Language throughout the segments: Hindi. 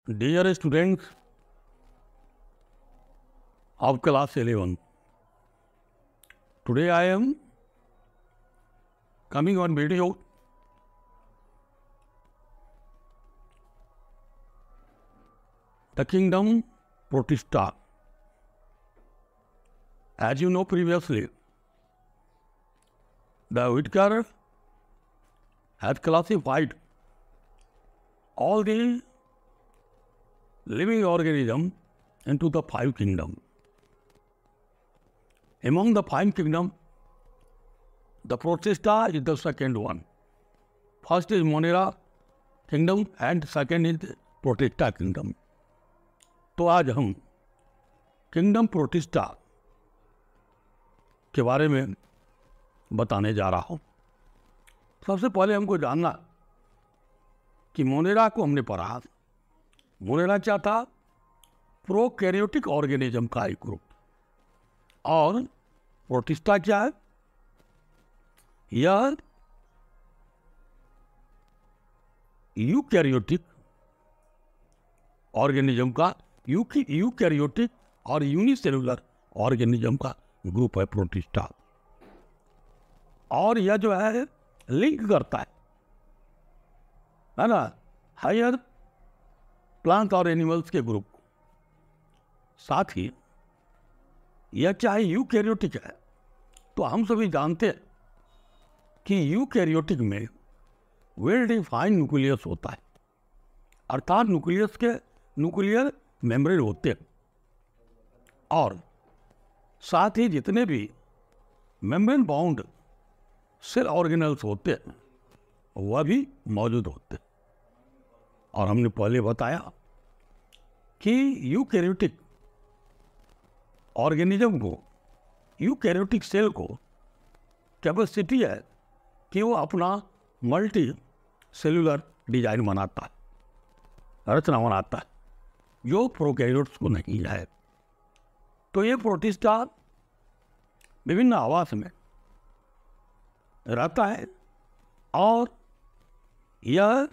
Dear students of class 11, today I am coming on video the kingdom Protista. As you know previously, the Whitaker has classified all the living organism into the 5 kingdoms. Among the 5 kingdoms, the Protista is the second one. First is Monera kingdom and second is Protista kingdom. तो आज हम किंगडम प्रोटिस्टा के बारे में बताने जा रहा हूँ। सबसे पहले हमको जानना कि मोनेरा को हमने पढ़ा। मोनेरा क्या था? प्रोकैरियोटिक ऑर्गेनिज्म का एक ग्रुप। और प्रोटिस्टा क्या है? यह यूकैरियोटिक ऑर्गेनिज्म का यूकैरियोटिक और यूनिसेलुलर ऑर्गेनिज्म का ग्रुप है प्रोटिस्टा। और यह जो है लिंक करता है ना, हायर प्लांट और एनिमल्स के ग्रुप को। साथ ही यह चाहे यूकैरियोटिक है, तो हम सभी जानते हैं कि यूकैरियोटिक में वेल डिफाइंड न्यूक्लियस होता है, अर्थात न्यूक्लियस के न्यूक्लियर मेम्ब्रेन होते हैं। और साथ ही जितने भी मेम्ब्रेन बाउंड सेल ऑर्गेनल्स होते हैं वह भी मौजूद होते हैं। और हमने पहले बताया कि यूकैरियोटिक ऑर्गेनिज्म को, यूकैरियोटिक सेल को कैपेसिटी है कि वो अपना मल्टी सेलुलर डिजाइन बनाता है, रचना बनाता है, जो प्रोकैरियोट्स को नहीं है। तो ये प्रोटिस्टा विभिन्न आवास में रहता है और यह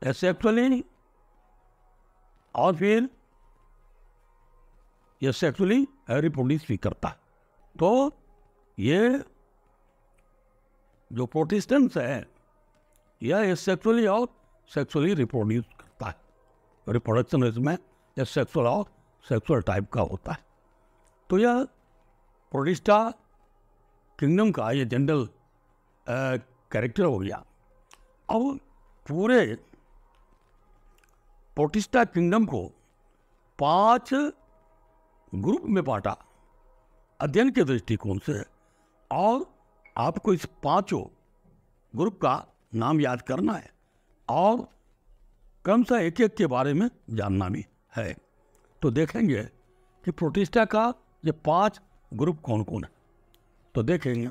सेक्सुअली और फिर यह सेक्सुअली रिप्रोड्यूस भी करता है। तो ये जो प्रोटिस्टेंट्स है यह सेक्सुअली और सेक्सुअली रिप्रोड्यूस करता है। रिप्रोडक्शन इसमें यह सेक्सुअल और सेक्सुअल टाइप का होता है। तो यह प्रोटिस्टा किंगडम का ये जनरल कैरेक्टर हो गया। अब पूरे प्रोटिस्टा किंगडम को 5 ग्रुप में बांटा अध्ययन के दृष्टिकोण से, और आपको इस 5 ग्रुप का नाम याद करना है और क्रमशः एक एक के बारे में जानना भी है। तो देखेंगे कि प्रोटिस्टा का ये 5 ग्रुप कौन कौन है। तो देखेंगे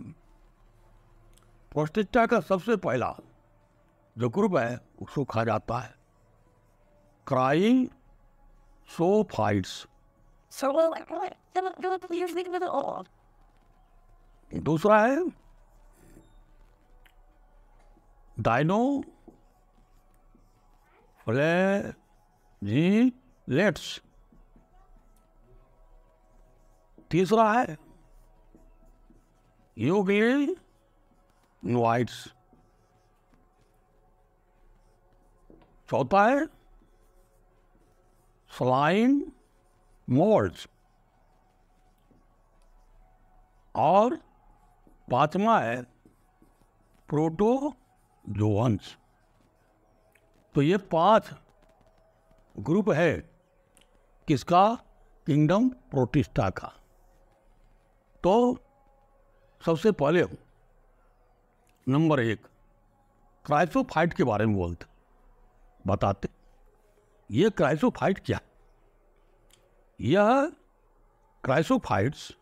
प्रोटिस्टा का सबसे पहला जो ग्रुप है उसको कहा जाता है क्राइसोफाइट्स। दूसरा है डायनोफ्लैजिलेट्स। तीसरा है यूग्लिनोइड्स। चौथा है स्लाइम मोल्ड्स। और 5वां है प्रोटोजोअन्स। तो ये 5 ग्रुप है किसका? किंगडम प्रोटिस्टा का। तो सबसे पहले नंबर 1 क्राइसोफाइट के बारे में बताते। ये क्राइसोफाइट क्या है? यह क्राइसोफाइट्स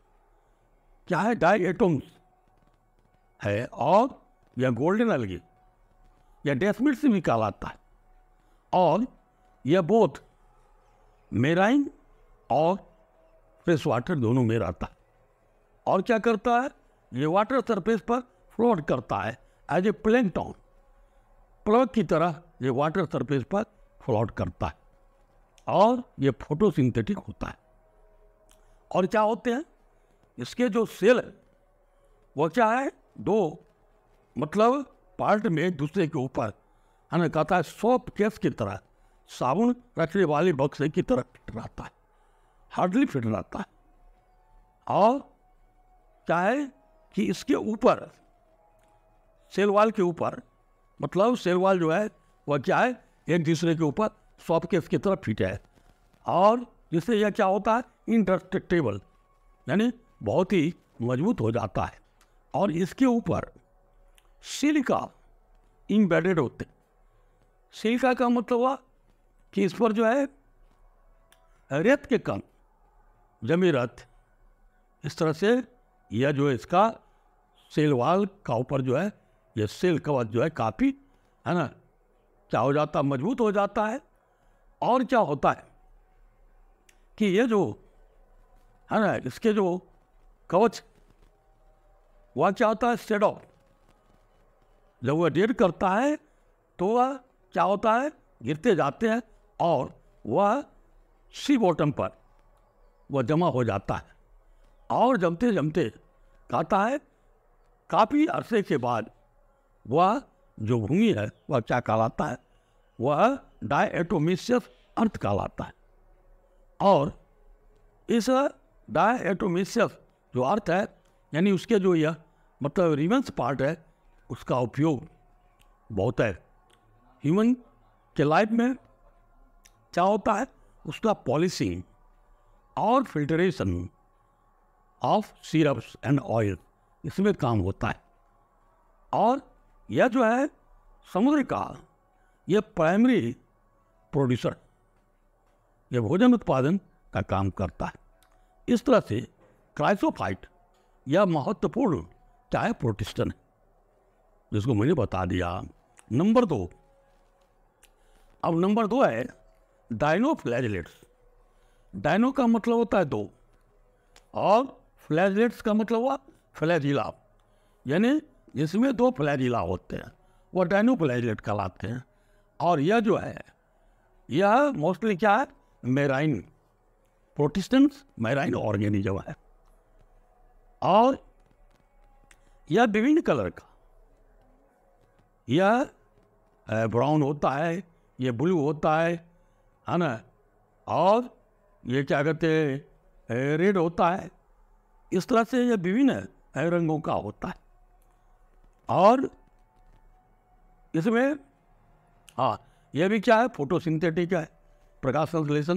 क्या है? डायएटम्स है और यह गोल्डन अलगी या डेस्मिड से भी कहलाता है। और यह बोथ मेराइन और फ्रेश वाटर दोनों में रहता है। और क्या करता है? ये वाटर सरफेस पर फ्लोट करता है एज ए प्लैंकटन। प्लग की तरह ये वाटर सरफेस पर फ्लॉट करता है और ये फोटोसिंथेटिक होता है। और क्या होते हैं इसके जो सेल है वो क्या है, दो मतलब पार्ट में एक दूसरे के ऊपर है ना, कहता है सोप केस की तरह, साबुन रखने वाली बक्से की तरह फिट रहता है, हार्डली फिट रहता है। और क्या है कि इसके ऊपर सेल वॉल के ऊपर, मतलब सेल वॉल जो है वह क्या है, एक दूसरे के ऊपर सोप केस की तरह फिट है। और जिससे यह क्या होता है, इंडेस्ट्रक्टिबल, यानी बहुत ही मजबूत हो जाता है। और इसके ऊपर सिलिका इम्बेडेड होते। सिलिका का मतलब हुआ कि इस पर जो है रेत के कण जमी रहते, इस तरह से यह जो है इसका सेल वॉल का ऊपर जो है यह सेल कवच जो है काफ़ी है ना क्या हो जाता है, मजबूत हो जाता है। और क्या होता है कि ये जो है ना इसके जो कवच वह क्या होता है, शेड ऑफ, जब वह डेड करता है तो वह क्या होता है, गिरते जाते हैं और वह सी बॉटम पर वह जमा हो जाता है। और जमते जमते कहता है काफ़ी अरसे के बाद वह जो भूमि है वह क्या कहलाता है, वह डायएटोमिशियस अर्थ कहलाता है। और इस डायएटोमिशियस जो अर्थ है, यानी उसके जो यह मतलब रिमेंस पार्ट है, उसका उपयोग बहुत है ह्यूमन के लाइफ में। क्या होता है, उसका पॉलिशिंग और filtration of syrups and oil, इसमें काम होता है। और यह जो है समुद्र का यह प्राइमरी प्रोड्यूसर, यह भोजन उत्पादन का काम करता है। इस तरह से क्राइसोफाइट यह महत्वपूर्ण क्या है, प्रोटिस्टन है, जिसको मैंने बता दिया। नंबर 2, अब नंबर 2 है डायनोफ्लैजिलेट्स। डायनो का मतलब होता है दो, और फ्लैजिलेट्स का मतलब हुआ फ्लैजिला, यानी जिसमें 2 फ्लैजिला होते हैं वह डायनोफ्लैजिलेट कहलाते हैं। और यह जो है यह मोस्टली क्या है, मेराइन प्रोटिस्टेंस मैराइन ऑर्गेनिज्म है। और यह विभिन्न कलर का, यह ब्राउन होता है, यह ब्लू होता है ना, और ये क्या कहते हैं रेड होता है। इस तरह से यह विभिन्न रंगों का होता है। और इसमें हाँ यह भी क्या है, फोटोसिंथेटिक है, प्रकाश संश्लेषण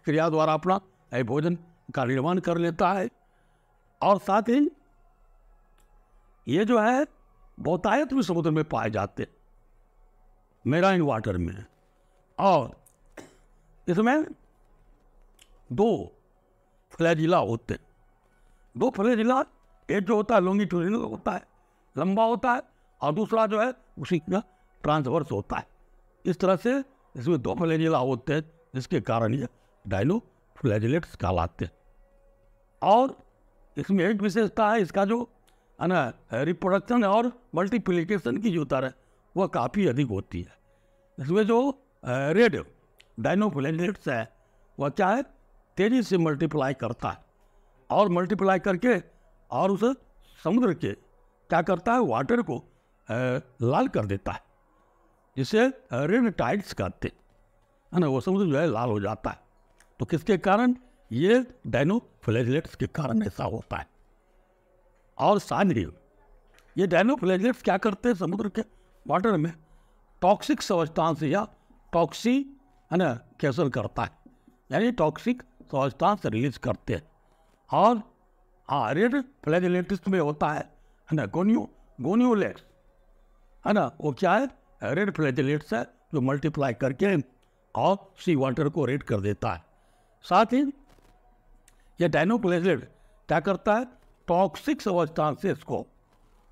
क्रिया द्वारा अपना भोजन का निर्माण कर लेता है। और साथ ही ये जो है बहुतायत में समुद्र में पाए जाते हैं, मेराइन वाटर में। और इसमें 2 फ्लैजिला होते हैं। 2 फ्लैजिला, एक जो होता है लॉन्गिट्यूडिनल होता है, लंबा होता है, और दूसरा जो है उसी का ट्रांसवर्स होता है। इस तरह से इसमें 2 फ्लैजिला होते हैं, जिसके कारण ये डायनोफ्लैजिलेट्स कहलाते हैं। और इसमें एक विशेषता है, इसका जो है ना रिप्रोडक्शन और मल्टीप्लिकेशन की जो दर है वह काफ़ी अधिक होती है। इसमें जो रेड डायनोफ्लैजिलेट्स है वह क्या है, तेज़ी से मल्टीप्लाई करता है, और मल्टीप्लाई करके और उस समुद्र के क्या करता है, वाटर को लाल कर देता है, जिसे रेड टाइड्स कहते है ना, वो समुद्र जो है लाल हो जाता है। तो किसके कारण, ये डायनोफ्लैजिलेट्स के कारण ऐसा होता है। और साथ ही ये डायनोफ्लैजिलेट्स क्या करते हैं, समुद्र के वाटर में टॉक्सिक सब्सटेंस या टॉक्सी है ना कैंसल करता है, यानी टॉक्सिक सब्सटेंस रिलीज करते हैं। और हाँ रेड फ्लैजिलेट्स में होता है ना गोनियोलेट्स है ना, वो क्या है, रेड फ्लैजिलेट्स है जो मल्टीप्लाई करके और सी वाटर को रेड कर देता है। साथ ही यह डायनोफ्लैजिलेट क्या करता है, टॉक्सिक सब्सटेंसेस को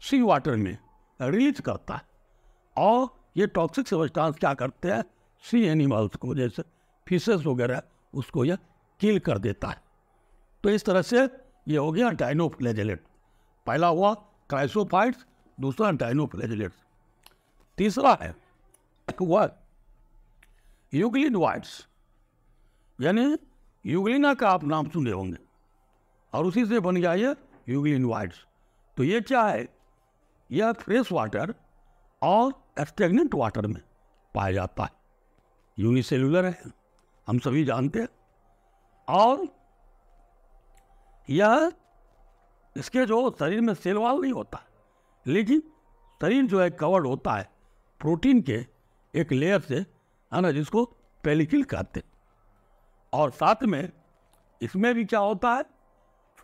सी वाटर में रिलीज करता है। और ये टॉक्सिक सब्सटेंस क्या करते हैं, सी एनिमल्स को, जैसे फिशेस वगैरह, उसको यह किल कर देता है। तो इस तरह से ये हो गया डायनोफ्लैजिलेट। पहला हुआ क्राइसोफाइट्स, दूसरा डायनोफ्लैजिलेट्स। तीसरा है वह यूग्लिनोइड्स, यानी यूग्लिना का आप नाम सुने होंगे, और उसी से बन गया ये यूग्लिनोइड्स। तो ये क्या है? यह फ्रेश वाटर और स्टेगनेंट वाटर में पाया जाता है, यूनिसेलुलर है, हम सभी जानते हैं। और यह इसके जो शरीर में सेल वॉल नहीं होता, लेकिन शरीर जो है कवर्ड होता है प्रोटीन के एक लेयर से, है ना, जिसको पेलिकल कहते हैं। और साथ में इसमें भी क्या होता है?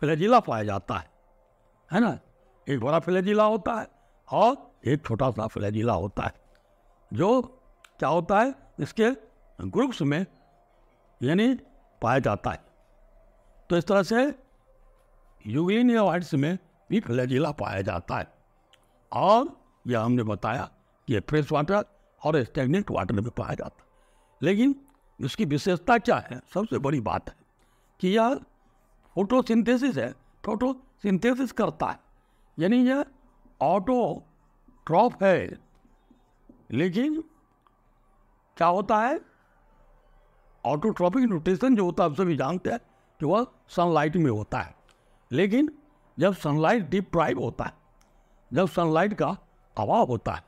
फ्लैजिला पाया जाता है ना। एक बड़ा फ्लैजिला होता है और एक छोटा सा फ्लैजिला होता है, जो क्या होता है इसके ग्रुप्स में यानी पाया जाता है। तो इस तरह से यूग्लिनोइड्स में भी फ्लैजिला पाया जाता है। और यह हमने बताया कि ये फ्रेश वाटर और स्टेगनेंट वाटर में पाया जाता है। लेकिन इसकी विशेषता क्या है? सबसे बड़ी बात है कि यह फोटोसिंथेसिस है, फोटोसिंथेसिस करता है, यानी यह ऑटोट्रॉफ है। लेकिन क्या होता है? ऑटोट्रॉपिक न्यूट्रिशन जो होता है आप सभी जानते हैं कि वह सनलाइट में होता है। लेकिन जब सनलाइट डिप्राइव होता है, जब सनलाइट का अभाव होता है,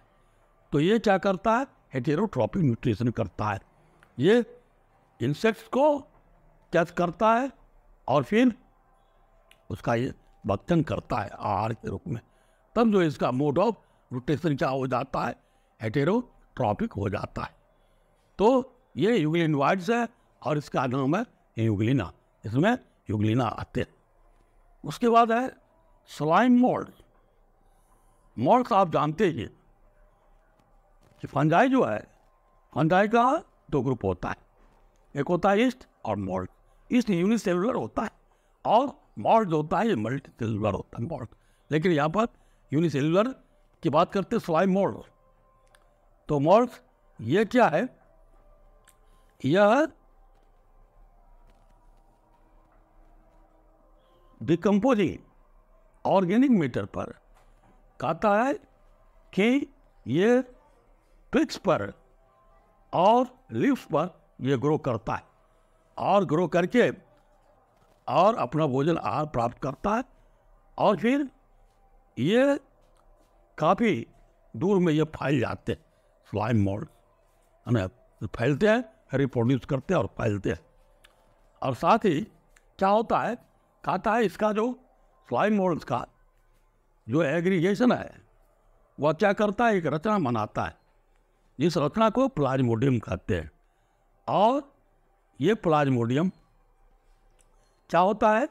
तो ये क्या करता है? हेटेरोट्रॉपिक न्यूट्रिशन करता है। ये इंसेक्ट्स को कैच करता है और फिर उसका ये भक्षण करता है आहार के रूप में। तब जो इसका मोड ऑफ न्यूट्रिशन क्या हो जाता है? हेटेरोट्रॉपिक हो जाता है। तो ये यूग्लिनोइड्स है और इसका नाम है यूग्लिना, इसमें यूग्लिना आते हैं। उसके बाद है स्लाइम मोल्ड। मोल्ड आप जानते ही कि फंजाई जो है, फंजाई का दो ग्रुप होता है, एक होता है ईस्ट और मोल्ड। ईस्ट यूनिसेलुलर होता है और मोल्ड होता है ये मल्टीसेलुलर होता है मोल्ड। लेकिन यहाँ पर यूनिसेलुलर की बात करते हैं, स्लाइम मोल्ड। तो मोल्ड ये क्या है? यह डिकम्पोजिंग ऑर्गेनिक मैटर पर कहता है कि ये ट्विग्स पर और लीव्स पर ये ग्रो करता है, और ग्रो करके और अपना भोजन आहार प्राप्त करता है। और फिर ये काफ़ी दूर में ये फैल जाते हैं, स्लाइम मोल्ड, है ना, फैलते हैं, रिप्रोड्यूस करते हैं और फैलते हैं। और साथ ही क्या होता है? कहता है इसका जो स्लाइम मोल्ड्स का जो एग्रीगेशन है वह क्या करता है? एक रचना बनाता है, जिस रचना को प्लाज्मोडियम कहते हैं। और ये प्लाज्मोडियम क्या होता है?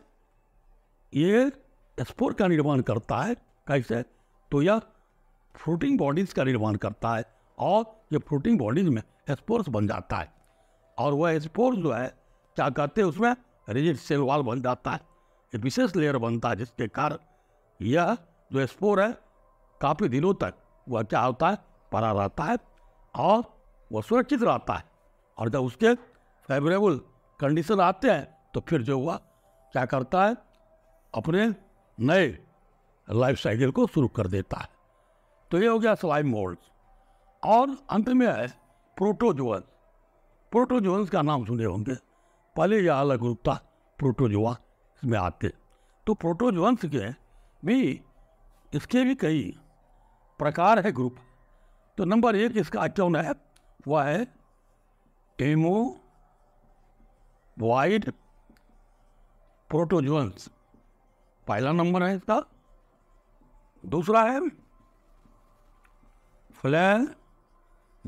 ये स्पोर का निर्माण करता है। कैसे? तो यह फ्रूटिंग बॉडीज का निर्माण करता है और ये फ्रूटिंग बॉडीज में स्पोर्स बन जाता है। और वह स्पोर्स जो है क्या कहते हैं? उसमें रिजिड सेल वॉल बन जाता है, एक विशेष लेयर बनता है, जिसके कारण यह जो स्पोर है काफ़ी दिनों तक वह क्या होता है? पड़ा रहता है और वह सुरक्षित रहता है। और जब उसके फेवरेबल कंडीशन आते हैं तो फिर जो हुआ क्या करता है? अपने नए लाइफ साइकिल को शुरू कर देता है। तो ये हो गया स्लाइम मोल्ड्स। और अंत में है प्रोटोजोअन्स। प्रोटोजोअन्स का नाम सुने होंगे, पहले यह अलग ग्रुप था, प्रोटोजोआ इसमें आते। तो प्रोटोजोअन्स के भी इसके भी कई प्रकार है, ग्रुप। तो नंबर एक इसका कौन है? वह है एमो वाइड प्रोटोजोअन्स, पहला नंबर है इसका। दूसरा है फ्लैजिलेटेड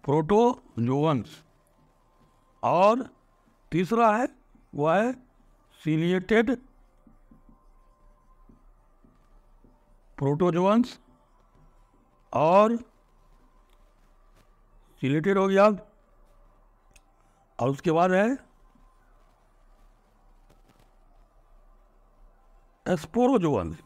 प्रोटोजोअन्स, और तीसरा है वह है सीलिएटेड प्रोटोजोअन्स, और सीलिएटेड हो गया। और उसके बाद है स्पोरोजोअन्स।